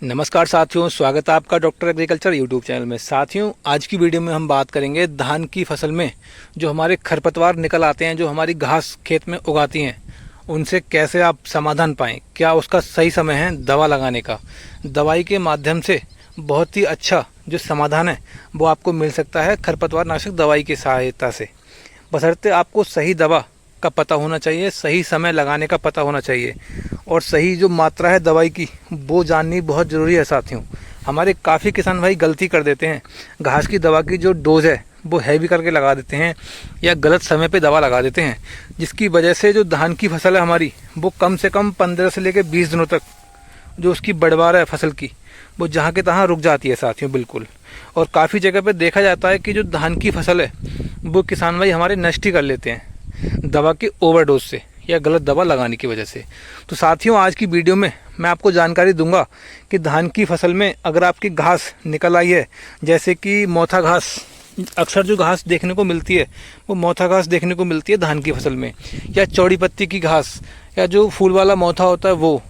नमस्कार साथियों, स्वागत है आपका डॉक्टर एग्रीकल्चर यूट्यूब चैनल में। साथियों, आज की वीडियो में हम बात करेंगे धान की फसल में जो हमारे खरपतवार निकल आते हैं, जो हमारी घास खेत में उगाती हैं, उनसे कैसे आप समाधान पाएं। क्या उसका सही समय है दवा लगाने का। दवाई के माध्यम से बहुत ही अच्छा जो समाधान है वो आपको मिल सकता है खरपतवार नाशक दवाई की सहायता से। बशर्ते आपको सही दवा का पता होना चाहिए, सही समय लगाने का पता होना चाहिए और सही जो मात्रा है दवाई की वो जाननी बहुत ज़रूरी है। साथियों, हमारे काफ़ी किसान भाई गलती कर देते हैं, घास की दवा की जो डोज़ है वो हैवी करके लगा देते हैं या गलत समय पे दवा लगा देते हैं, जिसकी वजह से जो धान की फसल है हमारी वो कम से कम 15 से लेकर 20 दिनों तक जो उसकी बढ़वार है फसल की वो जहाँ के तहाँ रुक जाती है साथियों, बिल्कुल। और काफ़ी जगह पे देखा जाता है कि जो धान की फसल है वो किसान भाई हमारे नष्ट ही कर लेते हैं दवा के ओवरडोज से या गलत दवा लगाने की वजह से। तो साथियों, आज की वीडियो में मैं आपको जानकारी दूंगा कि धान की फसल में अगर आपकी घास निकल आई है, जैसे कि मोथा घास, अक्सर जो घास देखने को मिलती है वो मोथा घास देखने को मिलती है धान की फसल में, या चौड़ी पत्ती की घास, या जो फूल वाला मोथा होता है वो,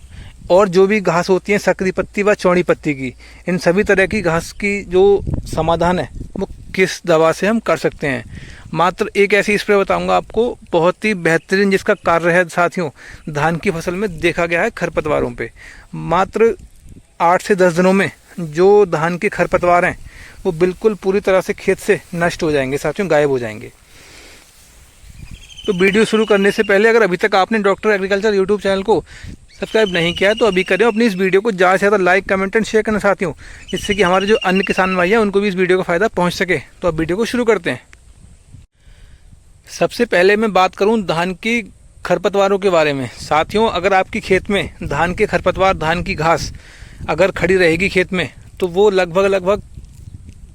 और जो भी घास होती है सकरी पत्ती व चौड़ी पत्ती की, इन सभी तरह की घास की जो समाधान है वो किस दवा से हम कर सकते हैं। मात्र एक ऐसी स्प्रे बताऊंगा आपको, बहुत ही बेहतरीन, जिसका कार्य है साथियों धान की फसल में देखा गया है खरपतवारों पे। मात्र 8 से 10 दिनों में जो धान के खरपतवार हैं वो बिल्कुल पूरी तरह से खेत से नष्ट हो जाएंगे साथियों, गायब हो जाएंगे। तो वीडियो शुरू करने से पहले अगर अभी तक आपने डॉक्टर एग्रीकल्चर यूट्यूब चैनल को सब्सक्राइब नहीं किया है तो अभी करें। अपनी इस वीडियो को ज़्यादा से ज़्यादा लाइक, कमेंट एंड शेयर करना साथियों, जिससे कि हमारे जो अन्य किसान भाई हैं उनको भी इस वीडियो का फ़ायदा पहुंच सके। तो अब वीडियो को शुरू करते हैं। सबसे पहले मैं बात करूं धान की खरपतवारों के बारे में। साथियों, अगर आपकी खेत में धान के खरपतवार, धान की घास अगर खड़ी रहेगी खेत में, तो वो लगभग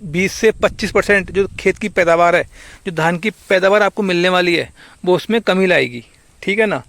20 से 25% जो खेत की पैदावार है, जो धान की पैदावार आपको मिलने वाली है, वो उसमें कमी लाएगी। ठीक है ना।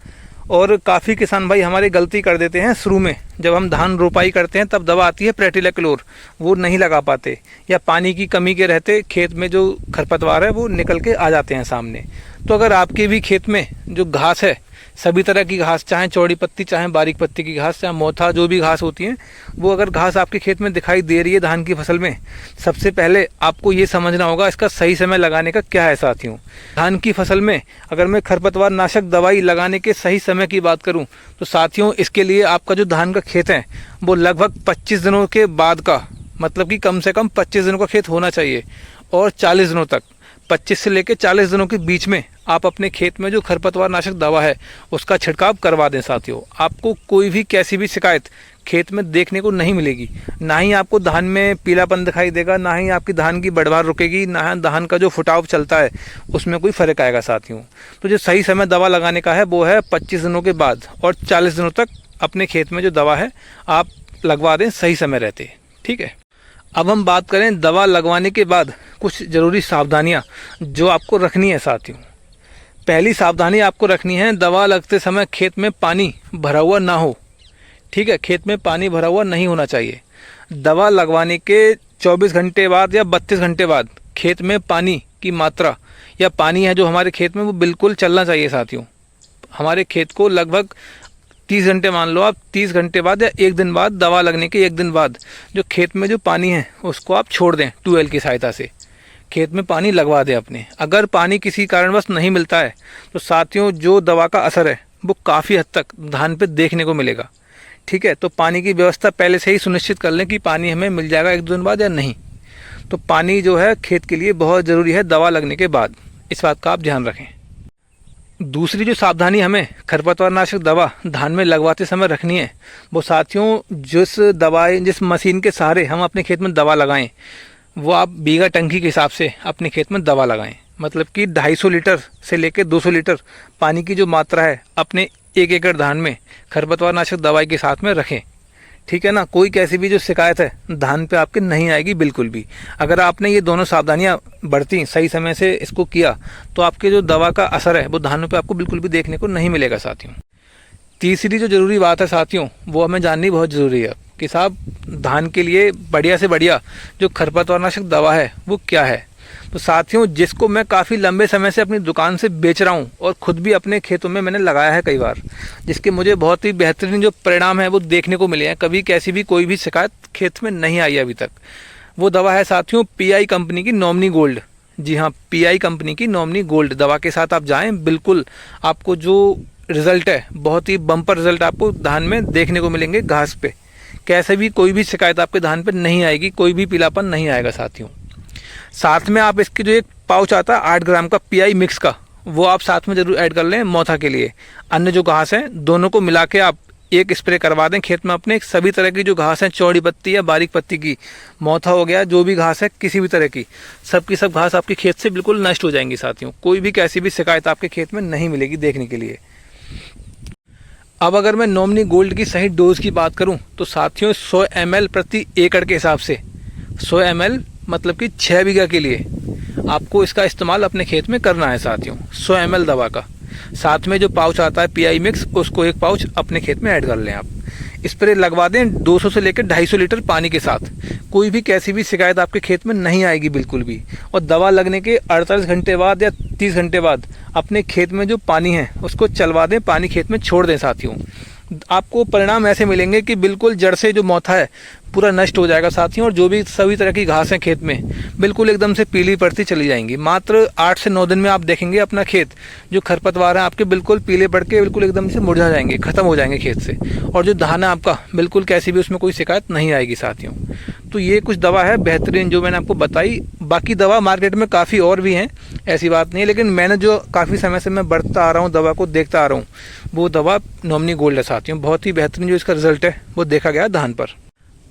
और काफ़ी किसान भाई हमारे गलती कर देते हैं, शुरू में जब हम धान रोपाई करते हैं तब दवा आती है प्रेटिलाक्लोर, वो नहीं लगा पाते, या पानी की कमी के रहते खेत में जो खरपतवार है वो निकल के आ जाते हैं सामने। तो अगर आपके भी खेत में जो घास है, सभी तरह की घास, चाहे चौड़ी पत्ती, चाहे बारीक पत्ती की घास, चाहे मोथा, जो भी घास होती है, वो अगर घास आपके खेत में दिखाई दे रही है धान की फसल में, सबसे पहले आपको ये समझना होगा इसका सही समय लगाने का क्या है साथियों। धान की फसल में अगर मैं खरपतवार नाशक दवाई लगाने के सही समय की बात करूं तो साथियों, इसके लिए आपका जो धान का खेत है वो लगभग 25 दिनों के बाद का, मतलब कि कम से कम 25 दिनों का खेत होना चाहिए, और 40 दिनों तक, 25 से लेकर 40 दिनों के बीच में आप अपने खेत में जो खरपतवार नाशक दवा है उसका छिड़काव करवा दें साथियों। आपको कोई भी कैसी भी शिकायत खेत में देखने को नहीं मिलेगी, ना ही आपको धान में पीलापन दिखाई देगा, ना ही आपकी धान की बढ़वार रुकेगी, ना धान का जो फुटाव चलता है उसमें कोई फर्क आएगा साथियों। तो जो सही समय दवा लगाने का है वो है 25 दिनों के बाद, और 40 दिनों तक अपने खेत में जो दवा है आप लगवा दें सही समय रहते। ठीक है। अब हम बात करें दवा लगवाने के बाद कुछ ज़रूरी सावधानियां जो आपको रखनी है साथियों। पहली सावधानी आपको रखनी है, दवा लगते समय खेत में पानी भरा हुआ ना हो। ठीक है, खेत में पानी भरा हुआ नहीं होना चाहिए। दवा लगवाने के 24 घंटे बाद या 32 घंटे बाद खेत में पानी की मात्रा या पानी है जो हमारे खेत में वो बिल्कुल चलना चाहिए साथियों। हमारे खेत को लगभग 30 घंटे, मान लो आप 30 घंटे बाद या एक दिन बाद, दवा लगने के एक दिन बाद, जो खेत में जो पानी है उसको आप छोड़ दें, ट्यूबवेल की सहायता से खेत में पानी लगवा दें अपने। अगर पानी किसी कारणवश नहीं मिलता है तो साथियों जो दवा का असर है वो काफ़ी हद तक धान पे देखने को मिलेगा। ठीक है। तो पानी की व्यवस्था पहले से ही सुनिश्चित कर लें कि पानी हमें मिल जाएगा एक दिन बाद या नहीं। तो पानी जो है खेत के लिए बहुत ज़रूरी है दवा लगने के बाद, इस बात का आप ध्यान रखें। दूसरी जो सावधानी हमें खरपतवार नाशक दवा धान में लगवाते समय रखनी है वो साथियों, जिस मशीन के सहारे हम अपने खेत में दवा लगाएं वो आप बीघा टंकी के हिसाब से अपने खेत में दवा लगाएं। मतलब कि 250 लीटर से लेकर 200 लीटर पानी की जो मात्रा है अपने 1 एकड़ धान में खरपतवार नाशक दवाई के साथ में रखें। ठीक है ना। कोई कैसी भी जो शिकायत है धान पे आपके नहीं आएगी बिल्कुल भी। अगर आपने ये दोनों सावधानियां बरती, सही समय से इसको किया, तो आपके जो दवा का असर है वो धानों पे आपको बिल्कुल भी देखने को नहीं मिलेगा साथियों। तीसरी जो ज़रूरी बात है साथियों वो हमें जाननी बहुत ज़रूरी है कि साहब धान के लिए बढ़िया से बढ़िया जो खरपतवार नाशक दवा है वो क्या है। तो साथियों, जिसको मैं काफ़ी लंबे समय से अपनी दुकान से बेच रहा हूँ और ख़ुद भी अपने खेतों में मैंने लगाया है कई बार, जिसके मुझे बहुत ही बेहतरीन जो परिणाम है वो देखने को मिले हैं। कभी कैसी भी कोई भी शिकायत खेत में नहीं आई अभी तक। वो दवा है साथियों PI कंपनी की नॉमिनी गोल्ड। जी हाँ, PI कंपनी की नॉमिनी गोल्ड दवा के साथ आप जाएँ, बिल्कुल आपको जो रिज़ल्ट है, बहुत ही बम्पर रिज़ल्ट आपको धान में देखने को मिलेंगे। घास पे कैसे भी कोई भी शिकायत आपके धान पे नहीं आएगी, कोई भी पीलापन नहीं आएगा साथियों। साथ में आप इसकी जो एक पाउच आता है 8 ग्राम का PI मिक्स का, वो आप साथ में ज़रूर ऐड कर लें मोथा के लिए। अन्य जो घास हैं दोनों को मिला के आप एक स्प्रे करवा दें खेत में अपने। सभी तरह की जो घास है, चौड़ी पत्ती या बारीक पत्ती की, मोथा हो गया, जो भी घास है किसी भी तरह की, सब की सब घास आपके खेत से बिल्कुल नष्ट हो जाएंगी साथियों। कोई भी कैसी भी शिकायत आपके खेत में नहीं मिलेगी देखने के लिए। अब अगर मैं नॉमिनी गोल्ड की सही डोज की बात करूं तो साथियों 100 ml प्रति एकड़ के हिसाब से, 100 ml मतलब कि 6 बीघा के लिए आपको इसका इस्तेमाल अपने खेत में करना है साथियों। 100 ml दवा का, साथ में जो पाउच आता है PI मिक्स, उसको एक पाउच अपने खेत में ऐड कर लें आप। स्प्रे लगवा दें 200 से लेकर 250 लीटर पानी के साथ। कोई भी कैसी भी शिकायत आपके खेत में नहीं आएगी बिल्कुल भी। और दवा लगने के 48 घंटे बाद या 30 घंटे बाद अपने खेत में जो पानी है उसको चलवा दें, पानी खेत में छोड़ दें साथियों। आपको परिणाम ऐसे मिलेंगे कि बिल्कुल जड़ से जो मोथा है पूरा नष्ट हो जाएगा साथियों, और जो भी सभी तरह की घास है खेत में बिल्कुल एकदम से पीली पड़ती चली जाएंगी। मात्र 8 से 9 दिन में आप देखेंगे अपना खेत, जो खरपतवार है आपके बिल्कुल पीले पड़ के बिल्कुल एकदम से मुरझा जाएंगे, खत्म हो जाएंगे खेत से। और जो धान है आपका बिल्कुल कैसी भी उसमें कोई शिकायत नहीं आएगी साथियों। तो ये कुछ दवा है बेहतरीन जो मैंने आपको बताई। बाकी दवा मार्केट में काफ़ी और भी हैं, ऐसी बात नहीं है, लेकिन मैंने जो काफ़ी समय से मैं बरतता आ रहा हूँ, दवा को देखता आ रहा हूँ, वो दवा नॉमिनी गोल्ड है साथियों। बहुत ही बेहतरीन जो इसका रिजल्ट है वो देखा गया धान पर।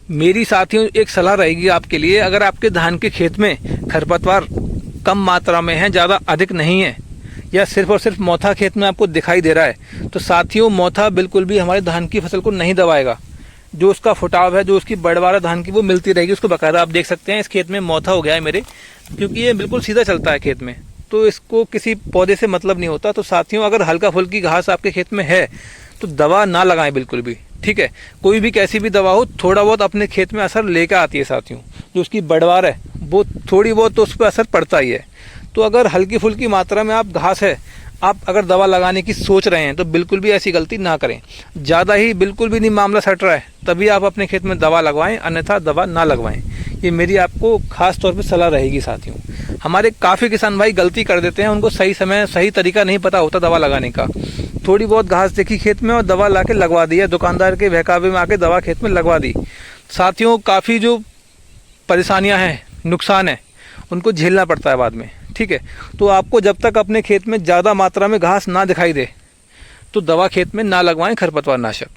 मेरी साथियों एक सलाह रहेगी आपके लिए, अगर आपके धान के खेत में खरपतवार कम मात्रा में है, ज़्यादा अधिक नहीं है, या सिर्फ और सिर्फ मोथा खेत में आपको दिखाई दे रहा है, तो साथियों मोथा बिल्कुल भी हमारे धान की फसल को नहीं दबाएगा। जो उसका फुटाव है, जो उसकी बढ़वारा धान की, वो मिलती रहेगी उसको बकायदा। आप देख सकते हैं इस खेत में मोथा हो गया है मेरे, क्योंकि ये बिल्कुल सीधा चलता है खेत में, तो इसको किसी पौधे से मतलब नहीं होता। तो साथियों अगर हल्का फुल्की घास आपके खेत में है तो दवा ना लगाएं बिल्कुल भी, ठीक है। कोई भी कैसी भी दवा हो, थोड़ा बहुत अपने खेत में असर लेकर आती है साथियों। जो उसकी बढ़वार है वो थोड़ी बहुत तो उस पर असर पड़ता ही है। तो अगर हल्की फुल्की मात्रा में आप घास है, आप अगर दवा लगाने की सोच रहे हैं तो बिल्कुल भी ऐसी गलती ना करें। ज़्यादा ही बिल्कुल भी नहीं मामला सट रहा है तभी आप अपने खेत में दवा लगवाएं, अन्यथा दवा ना लगवाएं। ये मेरी आपको खास तौर पे सलाह रहेगी साथियों। हमारे काफ़ी किसान भाई गलती कर देते हैं, उनको सही समय सही तरीका नहीं पता होता दवा लगाने का। थोड़ी बहुत घास देखी खेत में और दवा ला के लगवा दी, या दुकानदार के बहकावे में आके दवा खेत में लगवा दी। साथियों काफ़ी जो परेशानियाँ हैं, नुकसान है, उनको झेलना पड़ता है बाद में, ठीक है। तो आपको जब तक अपने खेत में ज़्यादा मात्रा में घास ना दिखाई दे तो दवा खेत में ना लगवाएं खरपतवार नाशक।